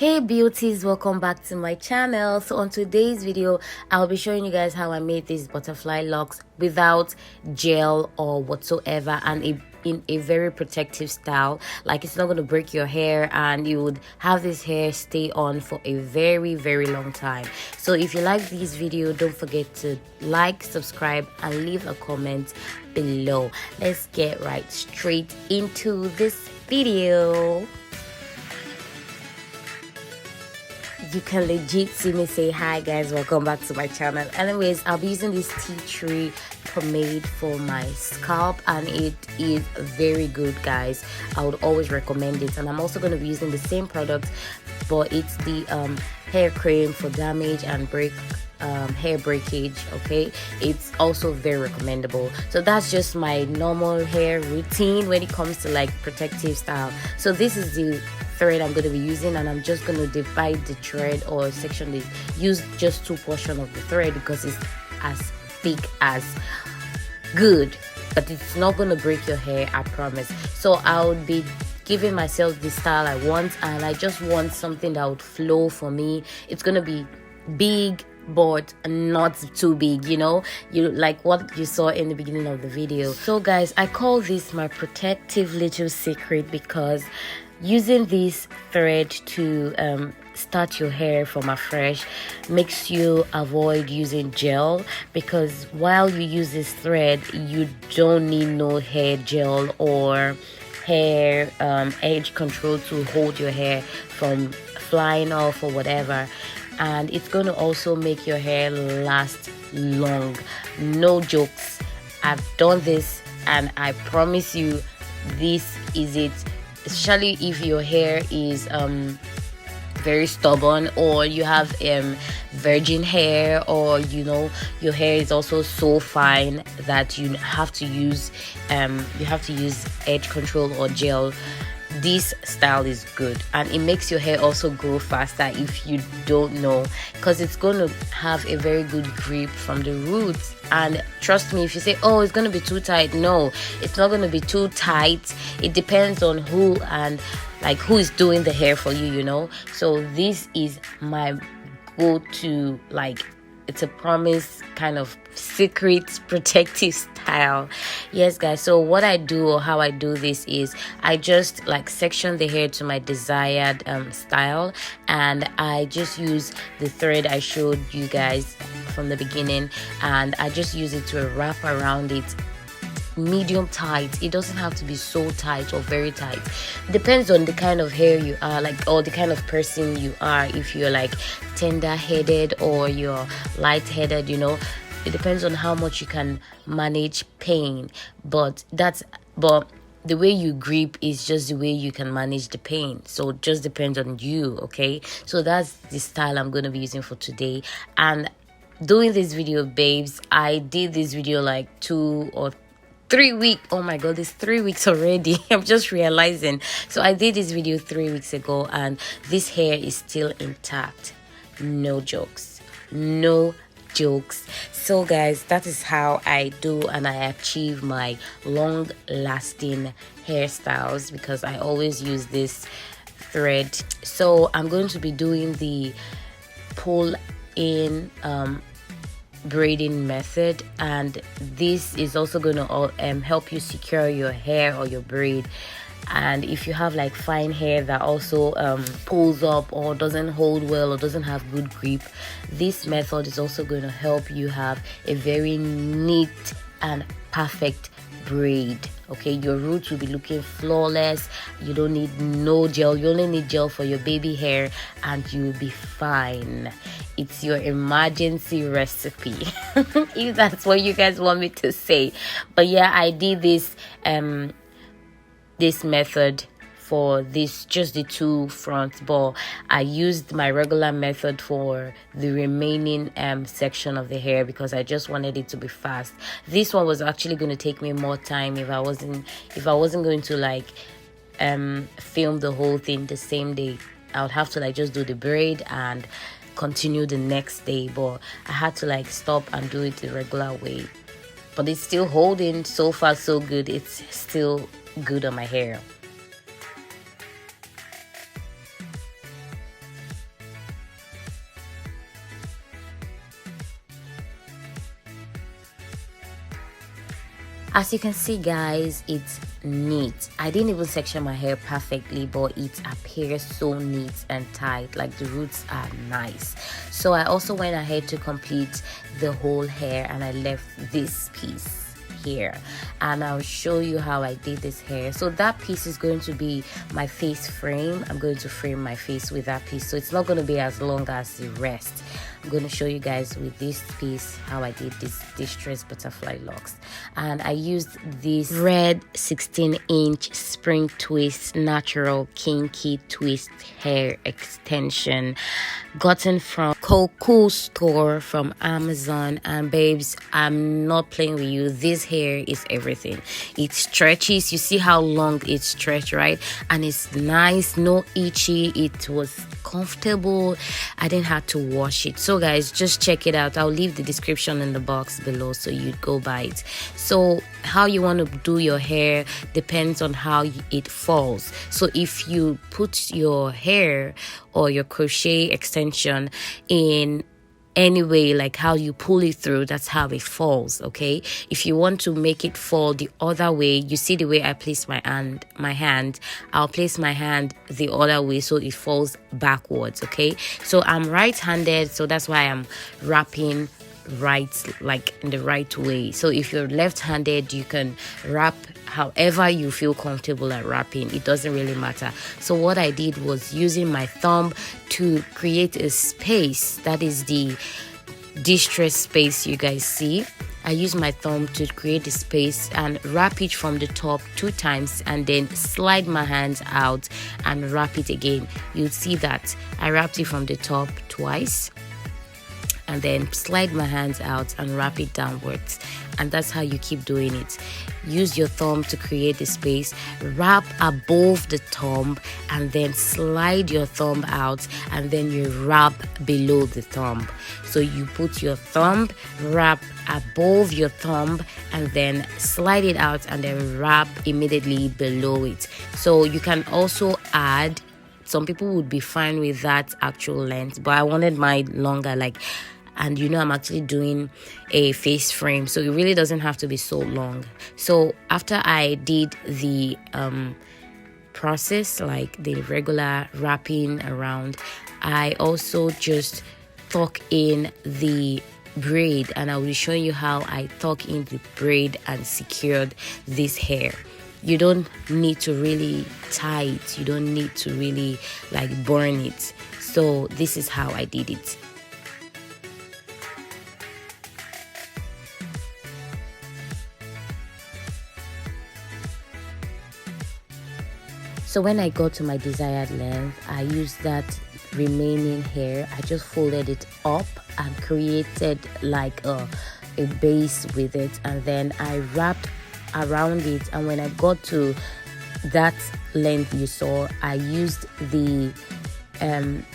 Hey beauties, welcome back to my channel. So on today's video I'll be showing you guys how I made these butterfly locks without gel or whatsoever, and in a very protective style. Like, it's not going to break your hair and you would have this hair stay on for a very long time. So if you like this video, don't forget to like, subscribe and leave a comment below. Let's get right straight into this video. You can legit see me say hi guys, welcome back to my channel. Anyways, I'll be using this tea tree pomade for my scalp and it is very good guys. I would always recommend it. And I'm also going to be using the same product, but it's the hair cream for damage and hair breakage. Okay, it's also very recommendable. So that's just my normal hair routine when it comes to like protective style. So this is the thread I'm going to be using, and I'm just going to divide the thread or section, use just 2 portions of the thread because it's as thick as good, but it's not going to break your hair, I promise. So I would be giving myself the style I want, and I just want something that would flow for me. It's going to be big but not too big, you know, like what you saw in the beginning of the video. So guys, I call this my protective little secret because using this thread to start your hair from afresh makes you avoid using gel, because while you use this thread you don't need no hair gel or hair edge control to hold your hair from flying off or whatever. And it's going to also make your hair last long. No jokes, I've done this and I promise you this is it. Especially if your hair is very stubborn, or you have virgin hair, or you know your hair is also so fine that you have to use edge control or gel. This style is good, and it makes your hair also grow faster if you don't know, because it's going to have a very good grip from the roots. And trust me, if you say, oh, it's going to be too tight, no, it's not going to be too tight. It depends on who and like who is doing the hair for you, you know. So this is my go-to, like, it's a promise kind of secret protective style. Yes guys, so what I do or how I do this is I just like section the hair to my desired style, and I just use the thread I showed you guys from the beginning, and I just use it to wrap around it medium tight. It doesn't have to be so tight or very tight. Depends on the kind of hair you are, like, or the kind of person you are. If you're like tender headed or you're light headed, you know, it depends on how much you can manage pain. But the way you grip is just the way you can manage the pain. So it just depends on you. Okay, so that's the style I'm going to be using for today. And doing this video, babes, I did this video like 2 or 3 weeks. Oh my god, it's 3 weeks already. I'm just realizing. So I did this video 3 weeks ago and this hair is still intact. No jokes, no jokes. So guys, that is how I do and I achieve my long lasting hairstyles, because I always use this thread. So I'm going to be doing the pull in braiding method, and this is also going to help you secure your hair or your braid. And if you have like fine hair that also pulls up or doesn't hold well or doesn't have good grip, this method is also going to help you have a very neat and perfect braid. Okay, your roots will be looking flawless. You don't need no gel. You only need gel for your baby hair and you'll be fine. It's your emergency recipe if that's what you guys want me to say. But yeah, I did this this method for this, just the 2 fronts, but I used my regular method for the remaining section of the hair because I just wanted it to be fast. This one was actually going to take me more time if I wasn't going to like film the whole thing the same day. I would have to like just do the braid and continue the next day, but I had to like stop and do it the regular way. But it's still holding. So far so good. It's still good on my hair. As you can see, guys, it's neat. I didn't even section my hair perfectly, but it appears so neat and tight, like the roots are nice. So I also went ahead to complete the whole hair, and I left this piece here, and I'll show you how I did this hair. So that piece is going to be my face frame. I'm going to frame my face with that piece, so it's not going to be as long as the rest. I'm going to show you guys with this piece how I did this distress butterfly locks. And I used this red 16-inch spring twist natural kinky twist hair extension gotten from COOKOO store from Amazon. And babes, I'm not playing with you, this hair is everything. It stretches, you see how long it stretched, right? And it's nice, no itchy, it was comfortable. I didn't have to wash it. So guys, just check it out. I'll leave the description in the box below so you'd go by it. So how you want to do your hair depends on how it falls. So if you put your hair or your crochet extension in any way, like how you pull it through, that's how it falls. Okay, if you want to make it fall the other way, you see the way I place my hand, I'll place my hand the other way so it falls backwards. Okay, so I'm right-handed, so that's why I'm wrapping right, like in the right way. So if you're left-handed, you can wrap however you feel comfortable at wrapping. It doesn't really matter. So what I did was using my thumb to create a space, that is the distress space you guys see. I use my thumb to create the space and wrap it from the top 2 times, and then slide my hands out and wrap it again. You'll see that I wrapped it from the top twice, and then slide my hands out and wrap it downwards. And that's how you keep doing it. Use your thumb to create the space, wrap above the thumb, and then slide your thumb out, and then you wrap below the thumb. So you put your thumb, wrap above your thumb, and then slide it out, and then wrap immediately below it. So you can also add, some people would be fine with that actual length, but I wanted mine longer, like, and you know I'm actually doing a face frame, so it really doesn't have to be so long. So after I did the process, like the regular wrapping around, I also just tuck in the braid, and I will show you how I tuck in the braid and secured this hair. You don't need to really tie it, you don't need to really like burn it. So this is how I did it. So when I got to my desired length, I used that remaining hair, I just folded it up and created like a base with it, and then I wrapped around it. And when I got to that length you saw, I used the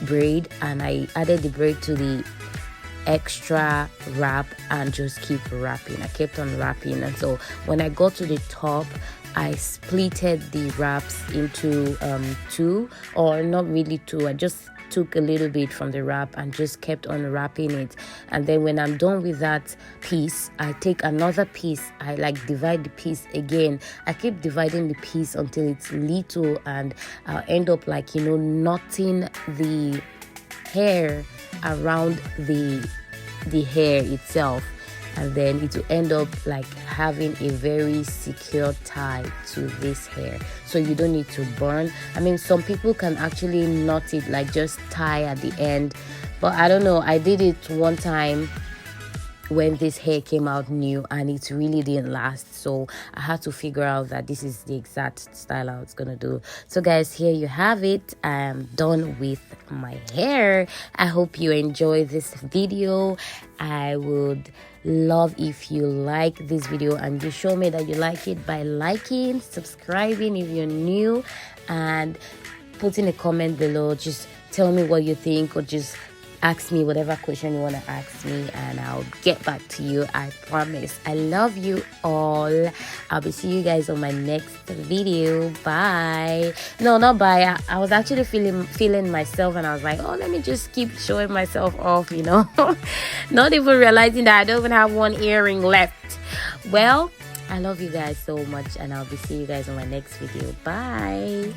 braid, and I added the braid to the extra wrap and just keep wrapping. I kept on wrapping, and so when I got to the top, I splitted the wraps into 2, or not really 2. I just took a little bit from the wrap and just kept on wrapping it. And then when I'm done with that piece, I take another piece, I like divide the piece again. I keep dividing the piece until it's little, and I'll end up like, you know, knotting the hair around the hair itself, and then it will end up like having a very secure tie to this hair, so you don't need to burn. I mean, some people can actually knot it, like just tie at the end, but I don't know, I did it one time when this hair came out new and it really didn't last, so I had to figure out that this is the exact style I was gonna do. So guys, here you have it. I am done with my hair. I hope you enjoy this video. I would love if you like this video, and you show me that you like it by liking, subscribing if you're new, and putting a comment below. Just tell me what you think, or just ask me whatever question you want to ask me, and I'll get back to you. I promise. I love you all. I'll be seeing you guys on my next video. Bye. No, not bye. I was actually feeling myself, and I was like, oh, let me just keep showing myself off, you know. Not even realizing that I don't even have one earring left. Well, I love you guys so much, and I'll be seeing you guys on my next video. Bye.